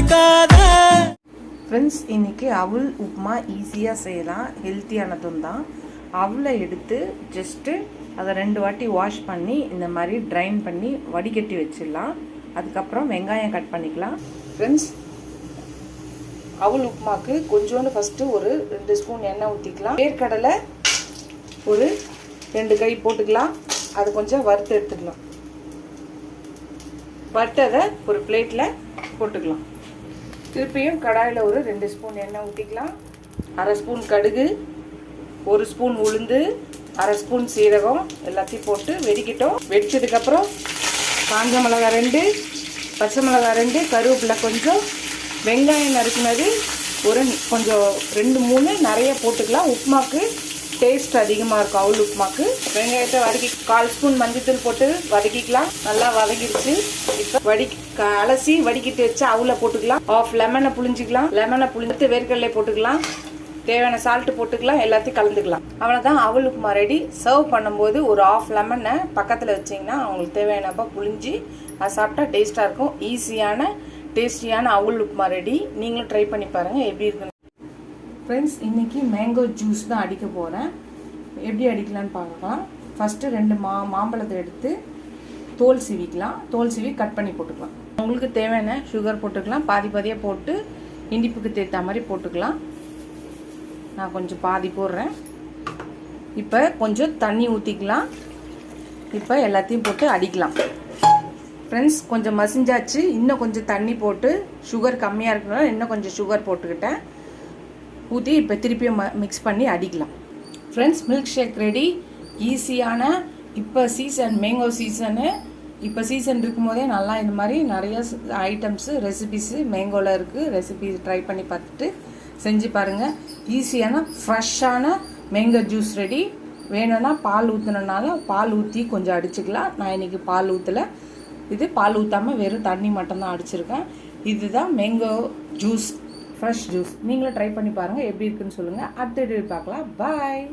நினைக்காத. ஃப்ரெண்ட்ஸ், இன்றைக்கி அவல் உப்புமா ஈஸியாக செய்யலாம், ஹெல்த்தியானதும் தான். அவலை எடுத்து ஜஸ்ட்டு அதை 2 வாட்டி வாஷ் பண்ணி இந்த மாதிரி ட்ரைன் பண்ணி வடிகட்டி வச்சிடலாம். அதுக்கப்புறம் வெங்காயம் கட் பண்ணிக்கலாம். ஃப்ரெண்ட்ஸ், அவல் உப்புமாவுக்கு கொஞ்சோண்டு ஃபஸ்ட்டு ஒரு 2 ஸ்பூன் எண்ணெய் ஊற்றிக்கலாம். வேர்க்கடலை ஒரு 2 கை போட்டுக்கலாம். அது கொஞ்சம் வறுத்து எடுத்துக்கலாம். வறுத்ததை ஒரு பிளேட்டில் போட்டுக்கலாம். திருப்பியும் கடாயில் ஒரு 2 ஸ்பூன் எண்ணெய் ஊற்றிக்கலாம். 1/2 ஸ்பூன் கடுகு, 1 ஸ்பூன் உளுந்து, 1/2 ஸ்பூன் சீரகம் எல்லாத்தையும் போட்டு வெடிக்கட்டும். வெடிச்சதுக்கப்புறம் காஞ்ச மிளகாய் 2, பச்சை மிளகாய் 2, கருவேப்பிலை கொஞ்சம், வெங்காயம் நறுக்குனது ஒரு கொஞ்சம் 2-3 நிறைய போட்டுக்கலாம். உப்புமாக்கு டேஸ்ட் அதிகமாக இருக்கும். அவல் உப்புமாக்கு வெங்காயத்தை வதக்கி 1/4 ஸ்பூன் மஞ்சத்தூள் போட்டு வதக்கிக்கலாம். நல்லா வதக்கிடுச்சு. இப்போ அலசி வடிக்கிட்டு வச்சு அவலை போட்டுக்கலாம். 1/2 லெமனை புளிஞ்சிக்கலாம். லெமனை புளிஞ்சு வேர்க்கடலை போட்டுக்கலாம். தேவையான சால்ட்டு போட்டுக்கலாம். எல்லாத்தையும் கலந்துக்கலாம். அவ்வளோதான், அவல் உப்புமா ரெடி. சர்வ் பண்ணும்போது ஒரு 1/2 லெமனை பக்கத்தில் வச்சிங்கன்னா அவங்களுக்கு தேவையானப்போ புளிஞ்சு அது சாப்பிட்டா டேஸ்ட்டாக இருக்கும். ஈஸியான டேஸ்டியான அவல் உப்புமா ரெடி. நீங்களும் ட்ரை பண்ணி பாருங்கள் எப்படி இருக்குன்னு. ஃப்ரெண்ட்ஸ், இன்றைக்கி மேங்கோ ஜூஸ் தான் அடிக்க போகிறேன். எப்படி அடிக்கலான்னு பார்க்கலாம். ஃபஸ்ட்டு 2 மாம்பழத்தை எடுத்து தோல் சீவிக்கலாம். தோல் சீவி கட் பண்ணி போட்டுக்கலாம். உங்களுக்கு தேவையான சுகர் போட்டுக்கலாம். பாதியாக போட்டு இனிப்புக்கு தேர்த்த மாதிரி போட்டுக்கலாம். நான் கொஞ்சம் பாதி போடுறேன். இப்போ கொஞ்சம் தண்ணி ஊற்றிக்கலாம். இப்போ எல்லாத்தையும் போட்டு அடிக்கலாம். ஃப்ரெண்ட்ஸ், கொஞ்சம் மசிஞ்சாச்சு. இன்னும் கொஞ்சம் தண்ணி போட்டு சுகர் கம்மியாக இருக்கிறனால இன்னும் கொஞ்சம் சுகர் போட்டுக்கிட்டேன். ஊற்றி இப்போ திருப்பியும் மிக்ஸ் பண்ணி அடிக்கலாம். Friends, milk shake ready. ஈஸியான, இப்போ சீசன் மேங்கோ சீசனு. இப்போ சீசன் இருக்கும்போதே நல்லா இந்த மாதிரி நிறைய ஐட்டம்ஸு ரெசிபிஸு மேங்கோவில் இருக்குது. ரெசிபி ட்ரை பண்ணி பார்த்துட்டு செஞ்சு பாருங்கள். ஈஸியான ஃப்ரெஷ்ஷான மேங்கோ ஜூஸ் ரெடி. வேணும்னா பால் ஊற்றினால பால் ஊற்றி கொஞ்சம் அடிச்சுக்கலாம். நான் இன்றைக்கி பால் ஊற்றலை. இது பால் ஊற்றாமல் வெறும் தண்ணி மட்டும்தான் அடிச்சிருக்கேன். இதுதான் மேங்கோ ஜூஸ், ஃப்ரெஷ் ஜூஸ். நீங்களும் ட்ரை பண்ணி பாருங்கள் எப்படி இருக்குன்னு சொல்லுங்கள். அடுத்த வீடியோ பார்க்கலாம். பாய்.